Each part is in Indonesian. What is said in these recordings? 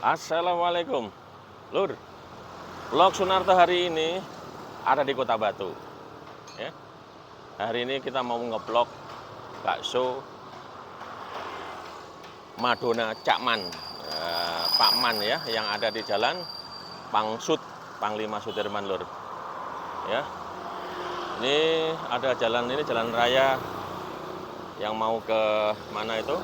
Assalamualaikum, Lur. Vlog Sunarto hari ini ada di Kota Batu. Ya. Hari ini kita mau ngeblog bakso Madona Cakman, Pak Man ya, yang ada di Jalan Pangsut, Panglima Sudirman, Lur. Ya. Ini ada jalan ini, jalan raya yang mau ke mana itu?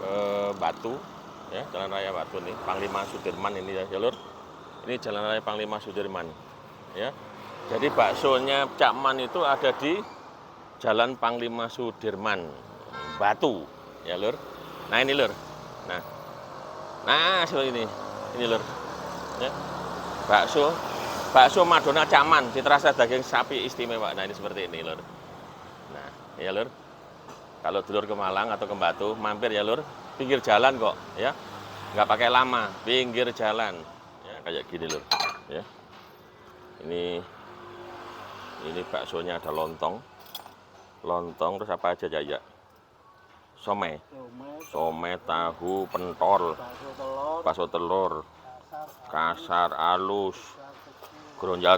Ke Batu. Ya, Jalan Raya Batu nih, Panglima Sudirman ini ya, Lur. Ini Jalan Raya Panglima Sudirman. Ya. Jadi baksonya Cakman itu ada di Jalan Panglima Sudirman, Batu, ya, Lur. Nah, ini, Lur. Nah, seperti ini. Ini, Lur. Ya. Bakso Madona Cakman, cita rasa daging sapi istimewa. Nah, ini seperti ini, Lur. Nah, ya, Lur. Kalau dulur ke Malang atau ke Batu, mampir ya, Lur. Pinggir jalan kok, ya. Nggak pakai lama, pinggir jalan. Ya, kayak gini, Lur. Ya. Ini baksonya ada lontong. Lontong terus apa aja ya? Somai, tahu, pentol, bakso telur, kasar, alus, gronjal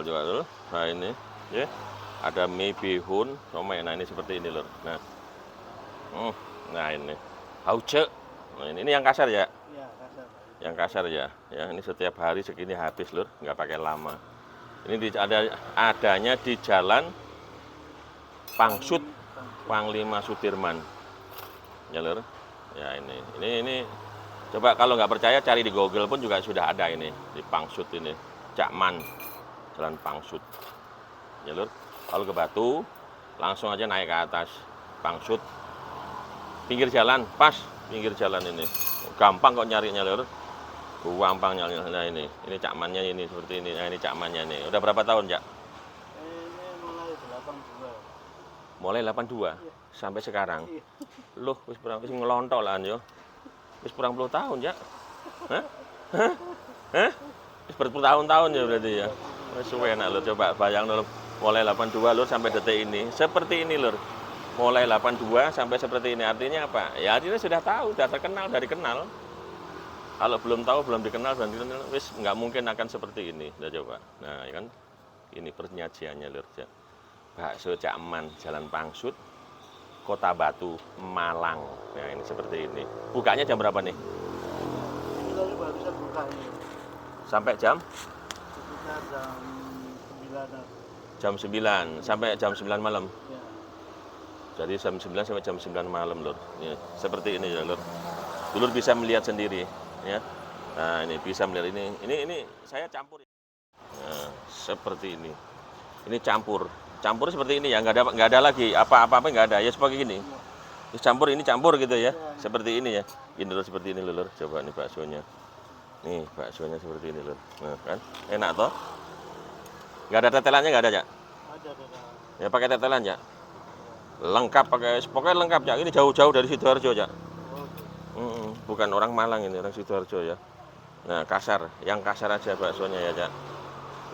juga, Lur. Nah, ini, ya. Ada mie bihun, somai. Nah, ini seperti ini, Lur. Nah, ini hauce. Nah, ini yang kasar ya? Iya, kasar. Yang kasar ya. Ya, ini setiap hari segini habis, Lur, nggak pakai lama. Ini adanya di Jalan Pangsut, Panglima Sudirman. Ya, Lur. Ya, ini coba kalau nggak percaya cari di Google pun juga sudah ada ini di Pangsut ini. Cakman, Jalan Pangsut. Ya, Lur. Kalau ke Batu langsung aja naik ke atas Pangsut. Pinggir jalan, pas pinggir jalan ini. Gampang kok nyarinya, Lur. Gampang nyarinya. Nah, ini Cakmannya ini seperti ini. Nah, ini Cakmannya ini. Udah berapa tahun, Jak? Ini mulai 82. Mulai 82 iya. Sampai sekarang. Iya. Loh, wis ngelontok lah yo. Wis kurang 10 tahun, Jak. Hah? Wis bertahun-tahun ya berarti ya. Wis suwe enak, Lur. Coba bayang dulu. Mulai 82, Lur, sampai detik ini. Seperti ini, Lur. Mulai 82 sampai seperti ini. Artinya apa? Ya artinya sudah tahu, sudah terkenal, dari kenal. Kalau belum tahu, belum dikenal, wis nggak mungkin akan seperti ini. Udah coba. Nah, ya kan ini penyajiannya, Lur. Bakso Cakman, Jalan Pangsut, Kota Batu, Malang. Nah, ini seperti ini. Bukanya jam berapa nih? Ini tadi barusan buka ini. Sampai jam? Sekitar jam 9. Jam 9 sampai jam 9 malam. Ya. Jadi jam 9 sampai jam 9 malam, Lur. Ya, seperti ini ya, Lur. Dulur bisa melihat sendiri, ya. Nah, ini bisa melihat ini saya campur. Nah, seperti ini. Ini campur seperti ini ya, nggak ada lagi apa-apa nggak ada ya, seperti gini. Ini campur gitu ya, seperti ini ya. Ini, Lur, seperti ini, Lur. Coba nih baksonya. Nih baksonya seperti ini, Lur. Nah, kan enak toh. Nggak ada tetelannya, nggak ada, ya? Ada. Ya pakai tetelan, ya. Lengkap pokoknya lengkap, ya. Ini jauh-jauh dari Sidoarjo, ya. Bukan orang Malang ini, orang Sidoarjo ya. Nah, yang kasar aja baksonya ya, Cak.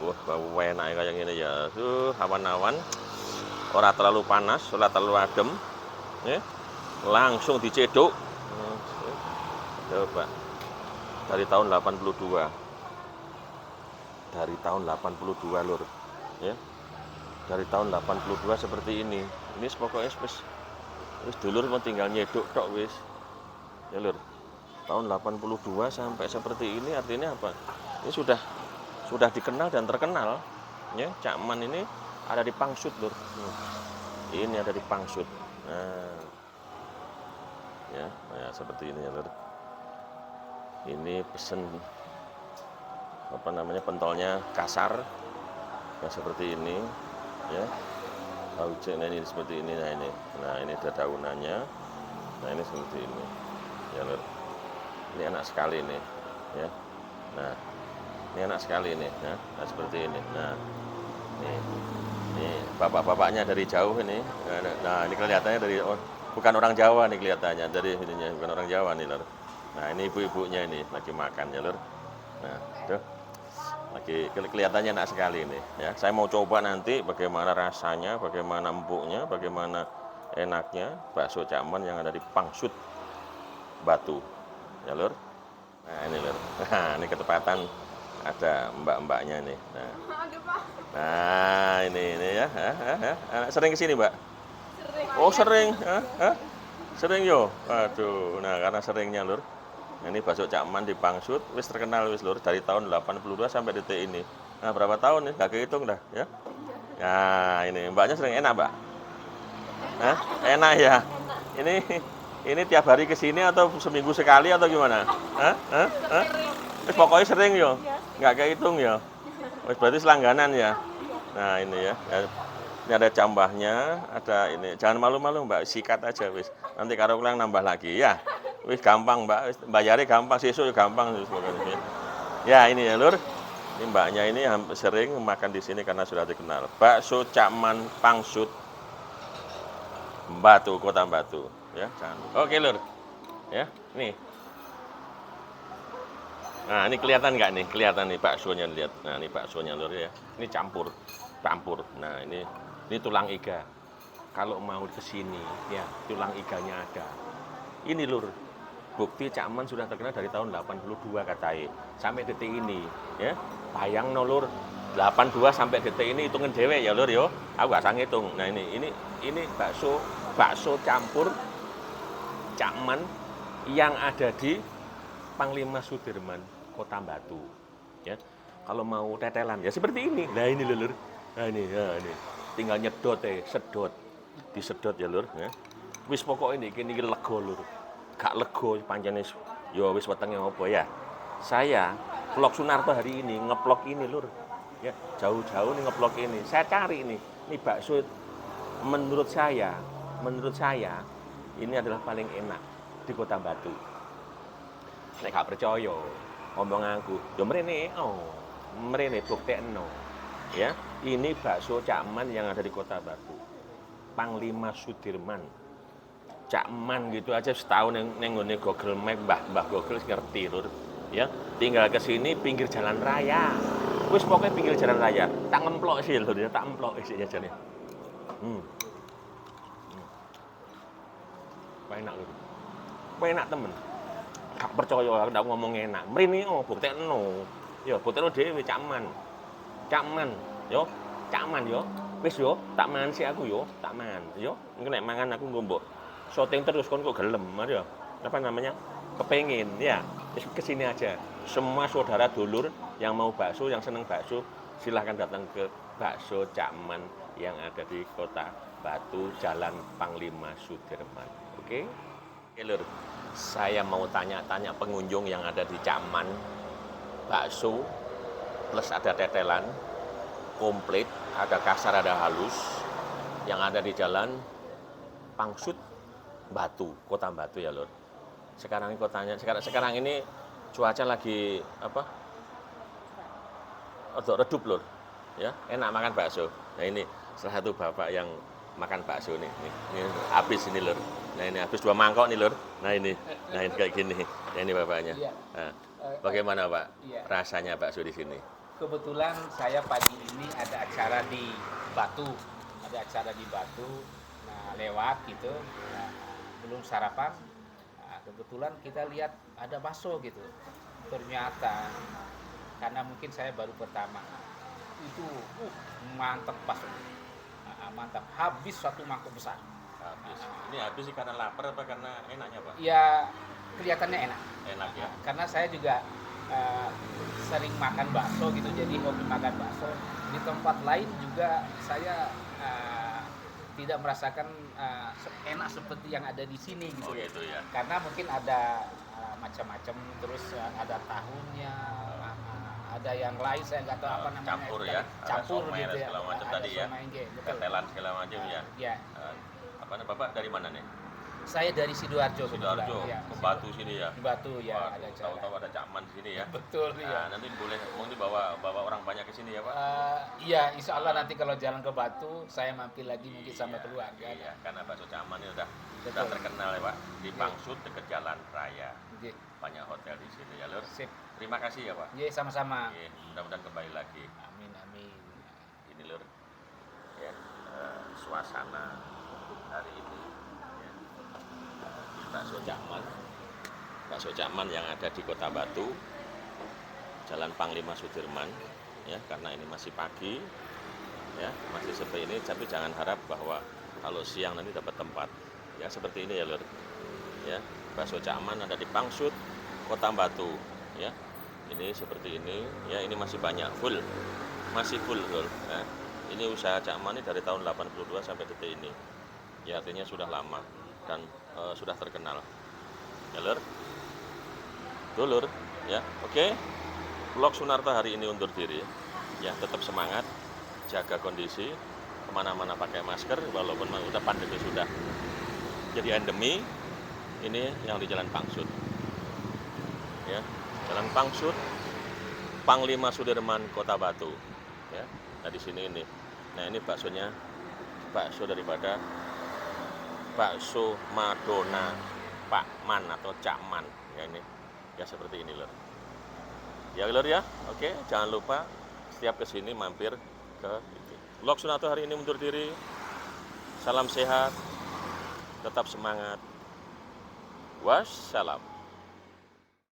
Wah, bau enak kayak gini ya. Awan-awan. Ora terlalu panas, ora terlalu adem. Ya. Langsung dicedok. Coba. Dari tahun 82. Dari tahun 82, Lur. Ya. Dari tahun 82 seperti ini. Ini pokoknya wis dulur mau tinggal nyedok tok wis. Ya, Lur. Tahun 82 sampai seperti ini artinya apa? Ini sudah dikenal dan terkenal. Ya, Cakman ini ada di Pangsut, Lur. Ini ada di Pangsut. Nah. Ya, seperti ini ya, Lur. Ini pesen pentolnya kasar. Ya, seperti ini, ya. Nah, ini seperti ini. Nah, ini ada daunannya. Nah, ini seperti ini. Ya, Lur. Ini enak sekali nih, ya. Nah, ini enak sekali nih, ya. Nah, seperti ini. Nah, ini bapak-bapaknya dari jauh ini. Nah, ini kelihatannya bukan orang Jawa nih kelihatannya, dari ininya bukan orang Jawa nih, Lur. Nah, ini ibu-ibunya ini lagi makan ya, Lur. Nah, tuh. Lagi kelihatannya enak sekali ini, ya. Saya mau coba nanti bagaimana rasanya, bagaimana empuknya, bagaimana enaknya bakso Cakman yang ada di Pangsut, Batu. ya Lur. Nah ini Lur, nah ini ketepatan ada mbak-mbaknya nih. Nah ini ya. Sering kesini Mbak? Oh sering, sering yo. Waduh, nah karena seringnya Lur. Nah, ini bakso Cak Man di Pangsut, wis terkenal wis Lur dari tahun 82 sampai detik ini. Nah berapa tahun nih? Gak kehitung dah ya. Nah ini mbaknya sering enak Mbak? Hah? Enak ya. Ini tiap hari kesini atau seminggu sekali atau gimana? Hah? Hah? Hah? Pokoknya sering yo. Nggak kehitung ya. Wis berarti selangganan ya. Nah ini ya. Ini ada cambahnya, ada ini. Jangan malu-malu Mbak, sikat aja wis. Nanti karo ulang nambah lagi ya. Wis gampang Mbak, wis bayarnya gampang, sesuk gampang sebagainya. Ya ini ya Lur. Ini mbaknya ini sering makan di sini karena sudah dikenal. Bakso Cak Man Pangsut Batu, Kota Batu. Ya, jangan lupa. Oke Lur. Ya, nih. Nah, ini kelihatan nggak nih? Kelihatan nih baksonya lihat. Nah, ini baksonya Lur ya. Ini campur. Nah, ini tulang iga. Kalau mau ke sini, ya, tulang iganya ada. Ini Lur. Bukti Cak Man sudah terkenal dari tahun 82 katanya. Sampai detik ini, ya. Bayang no Lur. 82 sampai detik ini hitungin dewek ya Lur yo. Aku gak sang hitung. Nah, ini bakso campur Cak Man yang ada di Panglima Sudirman, Kota Batu. Ya. Kalau mau tetelan ya seperti ini. Nah ini Lur. Nah ini. Tinggal nyedot sedot. Disedot ya Lur, ya. Wis pokok ini lego Lur. Gak lego pancene ya wis wetenge apa ya. Saya vlog Sunarto hari ini ngeplok ini Lur. Ya, jauh-jauh nih ngeplok ini. Saya cari ini bakso menurut saya ini adalah paling enak di Kota Batu. Nek gak percaya, ngomong aku, yo mrene buktekno. Ya, ini bakso Cak Man yang ada di Kota Batu. Panglima Sudirman. Cak Man gitu aja setahun neng Google Map, Mbah Google ngerti Lur. Ya, tinggal ke sini pinggir jalan raya. Wis pokoknya pinggir jalan raya. Tak ngemplok sih Lur, ya, tak emplok sih jane. Enak Lur. Enak temen. Gak percaya aku ndak ngomong enak. Mrene buktekno. Ya buktekno dhewe Cak Man. Yo. Cak Man yo. Wis yo, tak mangan sih aku yo, tak mangan. Yo, engko nek mangan aku nggo mbok syuting terus kon kok gelem, ya. Apa namanya? Kepengin ya. Wis kesini aja. Semua saudara dulur yang mau bakso, yang seneng bakso, silahkan datang ke bakso Cak Man yang ada di Kota Batu, Jalan Panglima Sudirman. Oke? Oke, Lur. Saya mau tanya-tanya pengunjung yang ada di Cak Man bakso plus ada tetelan komplit, ada kasar, ada halus yang ada di Jalan Pangsut Batu, Kota Batu ya Lur. Sekarang ini kotanya, sekarang ini cuaca lagi apa? Redup Lur. Ya, enak makan bakso. Nah ini salah satu bapak yang makan bakso nih. Ini habis ini Lur. Nah ini habis 2 mangkok nih Lur. Nah ini kayak gini. Nah ini bapaknya. Nah, bagaimana Pak rasanya bakso di sini? Kebetulan saya pagi ini ada acara di Batu. Nah, lewat gitu. Nah, belum sarapan. Nah, kebetulan kita lihat ada bakso gitu. Ternyata karena mungkin saya baru pertama. Itu mantap bakso. Mantap. Habis 1 mangkok besar. Habis. Ini habis sih karena lapar apa karena enaknya Pak? Ya kelihatannya enak. Enak ya. Karena saya juga sering makan bakso gitu, jadi hobi makan bakso. Di tempat lain juga saya tidak merasakan enak seperti yang ada di sini gitu. Oh gitu ya. Karena mungkin ada macam-macam, terus ada tahunya, ada yang lain saya nggak tahu apa namanya. Campur ya. Campur somai, gitu ya. Segala macam tadi ya. Tetelan segala macam ya. Ya. Apa nih Bapak dari mana nih? Saya dari Sidoarjo. Ya, ke Batu sini ya. Di Batu ya. Ada tahu-tahu ada Cak Man di sini ya. Betul ya. Nanti boleh mungkin bawa orang banyak ke sini ya Pak. Iya, insya Allah nanti kalau jalan ke Batu saya mampir lagi mungkin sama keluarga. Iya, karena bakso Cak Man ini sudah terkenal ya Pak di Pangsut dekat jalan raya. Banyak hotel di sini ya Lur. Sip. Terima kasih ya Pak. Iya, sama-sama. Mudah-mudahan kembali lagi. Amin. Ini Lur. Ya, suasana hari ini. Bakso Cak Man bakso Cakman yang ada di Kota Batu, Jalan Panglima Sudirman, ya, karena ini masih pagi, ya, masih seperti ini, tapi jangan harap bahwa kalau siang nanti dapat tempat, ya, seperti ini ya lur, ya, bakso Cakman ada di Pangsut, Kota Batu, ya, ini seperti ini, ya, ini masih banyak, masih full lur, ya. Ini usaha Cakman ini dari tahun 82 sampai detik ini, ya, artinya sudah lama dan sudah terkenal, ya lur, tuh lur, ya, oke. Vlog Sunarto hari ini undur diri, ya, tetap semangat, jaga kondisi, kemana-mana pakai masker, walaupun udah pandemi sudah jadi endemi, ini yang di Jalan Pangsut, ya, Jalan Pangsut, Panglima Sudirman, Kota Batu, ya, nah di sini ini, nah ini baksonya, bakso daripada bakso Madonna Pakman atau Cakman, ya ini, ya seperti ini lur. Ya lur ya, oke, jangan lupa setiap kesini mampir ke Vlog Sunarto hari ini undur diri. Salam sehat, tetap semangat. Wassalam.